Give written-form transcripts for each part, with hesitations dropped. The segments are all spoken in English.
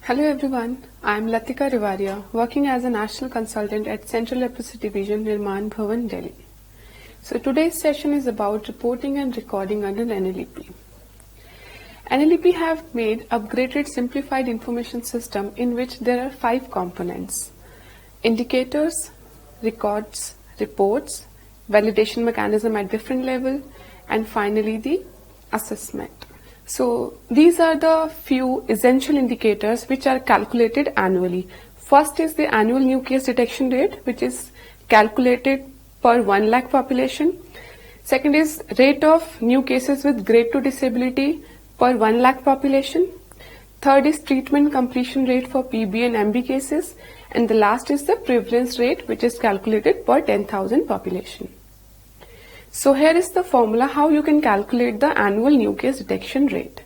Hello everyone, I am Latika Rivaria, working as a National Consultant at Central Leprosy Division, Nirman Bhavan, Delhi. So today's session is about reporting and recording under NLEP. NLEP have made upgraded simplified information system in which there are 5 components: indicators, records, reports, validation mechanism at different level, and finally the assessment. So these are the few essential indicators which are calculated annually. First is the annual new case detection rate, which is calculated per 1 lakh population. Second is rate of new cases with grade 2 disability per 1 lakh population. Third is treatment completion rate for PB and MB cases. And the last is the prevalence rate, which is calculated per 10,000 population. So here is the formula how you can calculate the annual new case detection rate.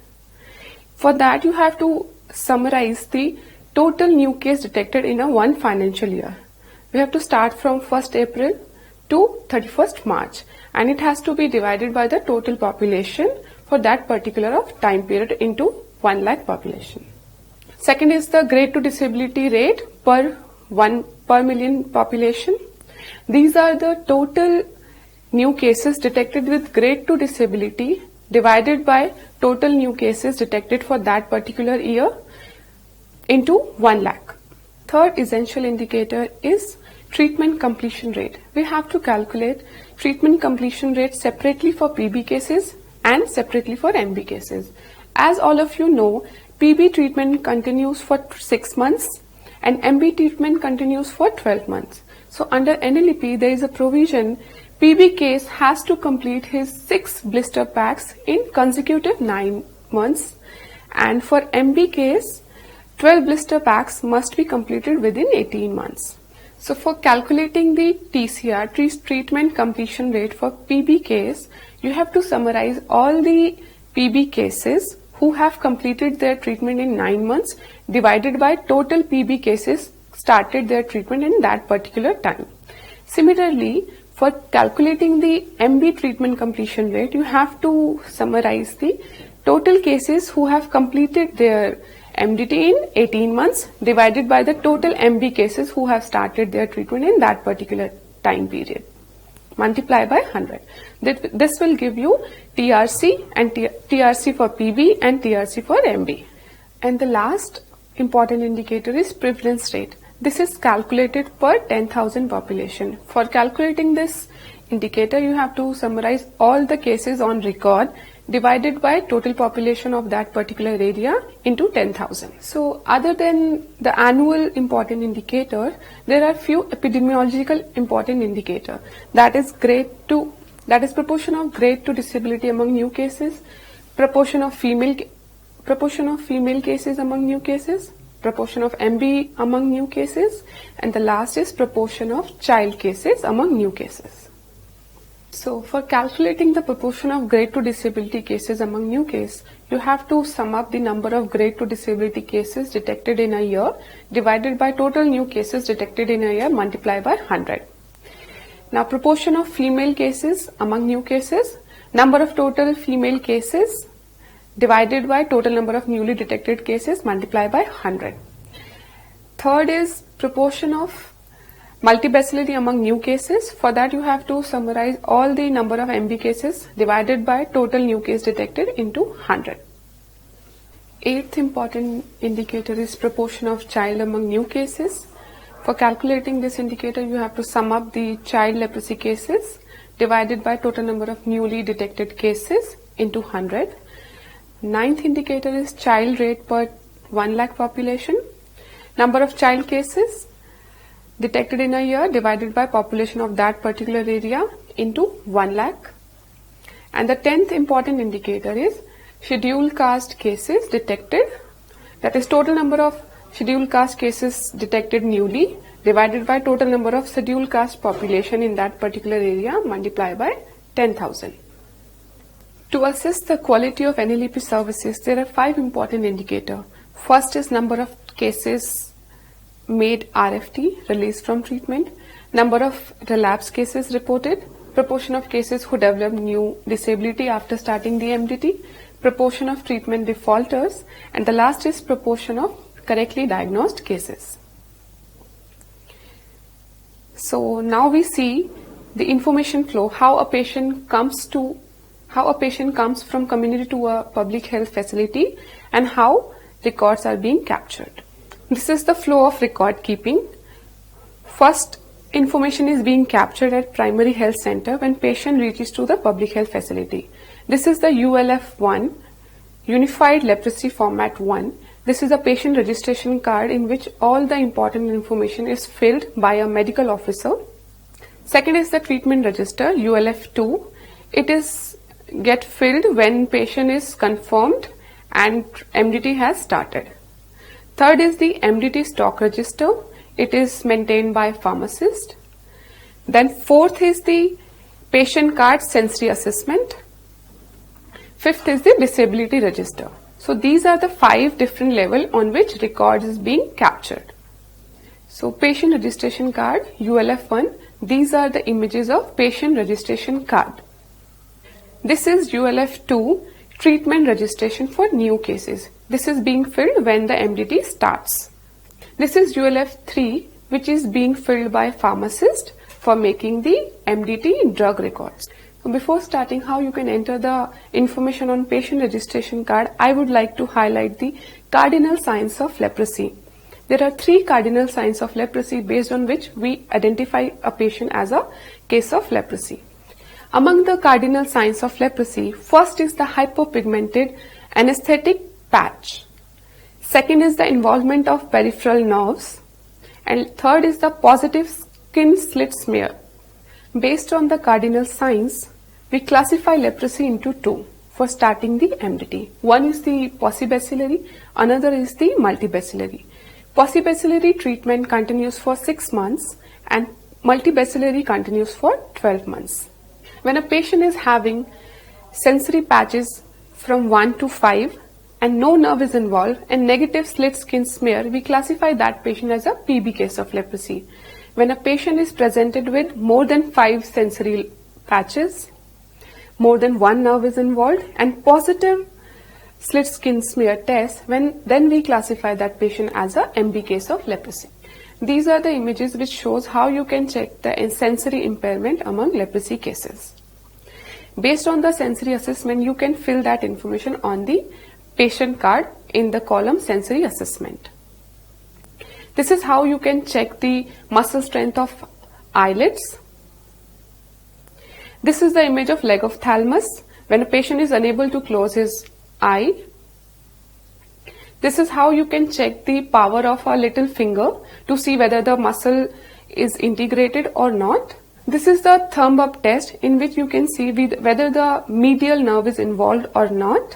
For that you have to summarize the total new case detected in a one financial year. We have to start from 1st April to 31st March, and it has to be divided by the total population for that particular time period into 1 lakh population. Second is the grade 2 disability rate per million population. These are the total new cases detected with grade 2 disability divided by total new cases detected for that particular year into 1 lakh. Third essential indicator is treatment completion rate. We have to calculate treatment completion rate separately for PB cases and separately for MB cases. As all of you know, PB treatment continues for 6 months and MB treatment continues for 12 months. So under NLEP there is a provision PB case has to complete his 6 blister packs in consecutive 9 months, and for MB case 12 blister packs must be completed within 18 months. So for calculating the TCR, treatment completion rate for PB case, you have to summarize all the PB cases who have completed their treatment in 9 months divided by total PB cases started their treatment in that particular time. Similarly, for calculating the MB treatment completion rate, you have to summarize the total cases who have completed their MDT in 18 months divided by the total MB cases who have started their treatment in that particular time period. Multiply by 100. This will give you TRC and TRC for PB and TRC for MB. And the last important indicator is prevalence rate. This is calculated per 10,000 population. For calculating this indicator, you have to summarize all the cases on record divided by total population of that particular area into 10,000. So other than the annual important indicator, there are few epidemiological important indicator. That is proportion of grade 2 disability among new cases, proportion of female cases among new cases, proportion of MB among new cases, and the last is proportion of child cases among new cases. So for calculating the proportion of grade 2 disability cases among new cases, you have to sum up the number of grade 2 disability cases detected in a year divided by total new cases detected in a year, multiply by 100. Now proportion of female cases among new cases, number of total female cases divided by total number of newly detected cases, multiply by 100. Third is proportion of multibacility among new cases. For that you have to summarize all the number of MB cases divided by total new case detected into 100. Eighth important indicator is proportion of child among new cases. For calculating this indicator, you have to sum up the child leprosy cases divided by total number of newly detected cases into 100. Ninth indicator is child rate per 1 lakh population. Number of child cases detected in a year divided by population of that particular area into 1 lakh. And the 10th important indicator is scheduled caste cases detected. That is total number of scheduled caste cases detected newly divided by total number of scheduled caste population in that particular area, multiply by 10,000. To assess the quality of NLEP services, there are 5 important indicators. First is number of cases made RFT, released from treatment, number of relapse cases reported, proportion of cases who develop new disability after starting the MDT, proportion of treatment defaulters, and the last is proportion of correctly diagnosed cases. So now we see the information flow, how a patient comes from community to a public health facility and how records are being captured. This is the flow of record keeping. First, information is being captured at primary health center when patient reaches to the public health facility. This is the ULF1, Unified Leprosy Format 1. This is a patient registration card in which all the important information is filled by a medical officer. Second is the treatment register, ULF2. It is get filled when patient is confirmed and MDT has started. Third is the MDT stock register. It is maintained by pharmacist. Then fourth is the patient card sensory assessment. Fifth is the disability register. So these are the 5 different levels on which records is being captured. So patient registration card, ULF1, these are the images of patient registration card. This is ULF2, treatment registration for new cases. This is being filled when the MDT starts. This is ULF3, which is being filled by pharmacist for making the MDT drug records. So before starting how you can enter the information on patient registration card, I would like to highlight the cardinal signs of leprosy. There are 3 cardinal signs of leprosy based on which we identify a patient as a case of leprosy. Among the cardinal signs of leprosy, first is the hypopigmented anesthetic patch. Second is the involvement of peripheral nerves. And third is the positive skin slit smear. Based on the cardinal signs, we classify leprosy into 2 for starting the MDT. One is the paucibacillary, another is the multibacillary. Paucibacillary treatment continues for 6 months and multibacillary continues for 12 months. When a patient is having sensory patches from 1 to 5 and no nerve is involved and negative slit skin smear, we classify that patient as a PB case of leprosy. When a patient is presented with more than 5 sensory patches, more than 1 nerve is involved and positive slit skin smear test, then we classify that patient as a MB case of leprosy. These are the images which shows how you can check the sensory impairment among leprosy cases. Based on the sensory assessment, you can fill that information on the patient card in the column sensory assessment. This is how you can check the muscle strength of eyelids. This is the image of leg of thalamus when a patient is unable to close his eye. This is how you can check the power of a little finger to see whether the muscle is integrated or not. This is the thumb up test in which you can see whether the medial nerve is involved or not.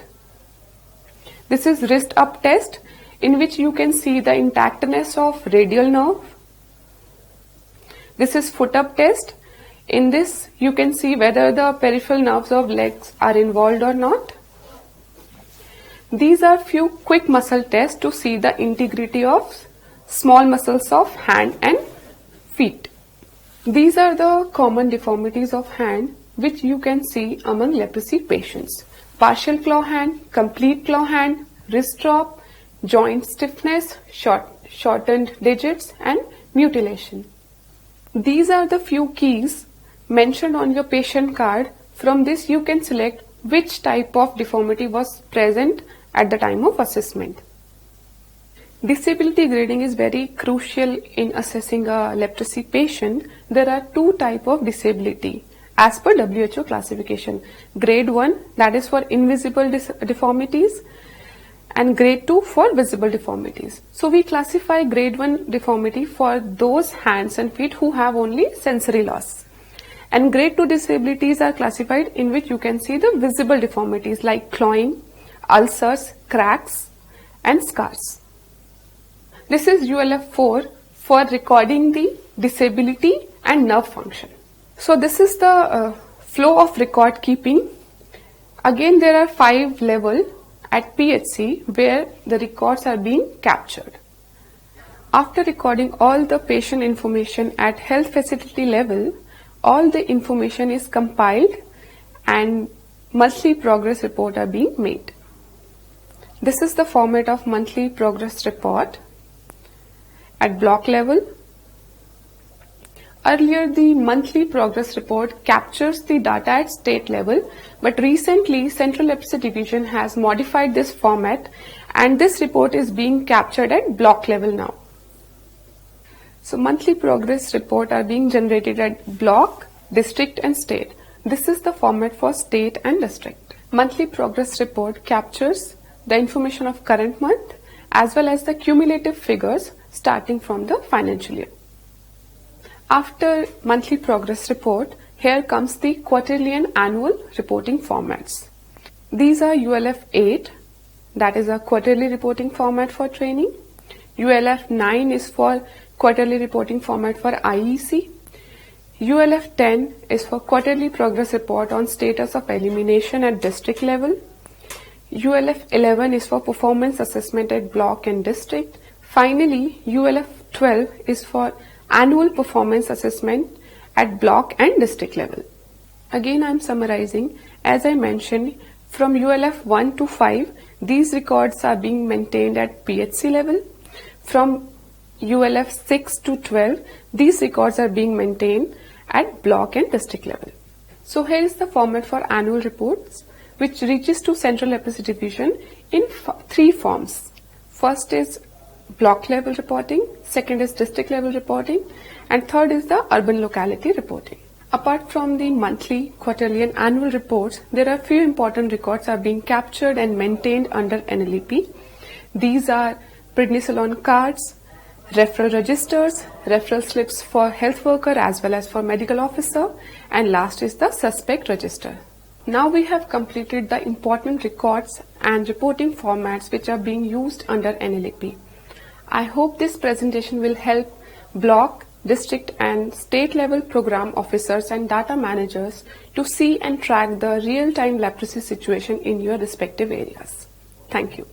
This is wrist up test in which you can see the intactness of radial nerve. This is foot up test. In this you can see whether the peripheral nerves of legs are involved or not. These are few quick muscle tests to see the integrity of small muscles of hand and feet. These are the common deformities of hand which you can see among leprosy patients. Partial claw hand, complete claw hand, wrist drop, joint stiffness, shortened digits and mutilation. These are the few keys mentioned on your patient card. From this you can select which type of deformity was present at the time of assessment. Disability grading is very crucial in assessing a leprosy patient. There are 2 types of disability as per WHO classification. Grade 1, that is for invisible deformities, and grade 2 for visible deformities. So we classify grade 1 deformity for those hands and feet who have only sensory loss. And grade 2 disabilities are classified in which you can see the visible deformities like clawing, ulcers, cracks and scars. This is ULF4 for recording the disability and nerve function. So this is the flow of record keeping. Again, there are 5 levels at PHC where the records are being captured. After recording all the patient information at health facility level, all the information is compiled and monthly progress report are being made. This is the format of monthly progress report at block level. Earlier, the monthly progress report captures the data at state level, but recently Central Epilepsy Division has modified this format and this report is being captured at block level now. So monthly progress report are being generated at block, district and state. This is the format for state and district. Monthly progress report captures the information of current month as well as the cumulative figures starting from the financial year. After monthly progress report, here comes the quarterly and annual reporting formats. These are ULF 8, that is a quarterly reporting format for training. ULF 9 is for quarterly reporting format for IEC. ULF 10 is for quarterly progress report on status of elimination at district level. ULF 11 is for performance assessment at block and district. Finally, ULF 12 is for annual performance assessment at block and district level. Again, I am summarizing. As I mentioned, from ULF 1 to 5, these records are being maintained at PHC level. From ULF 6 to 12, these records are being maintained at block and district level. So here is the format for annual reports, which reaches to Central Epilepsy Division in 3 forms. First is block level reporting, second is district level reporting, and third is the urban locality reporting. Apart from the monthly, quarterly and annual reports, there are few important records are being captured and maintained under NLEP. These are prednisolone cards, referral registers, referral slips for health worker as well as for medical officer, and last is the suspect register. Now we have completed the important records and reporting formats which are being used under NLEP. I hope this presentation will help block, district and state level program officers and data managers to see and track the real-time leprosy situation in your respective areas. Thank you.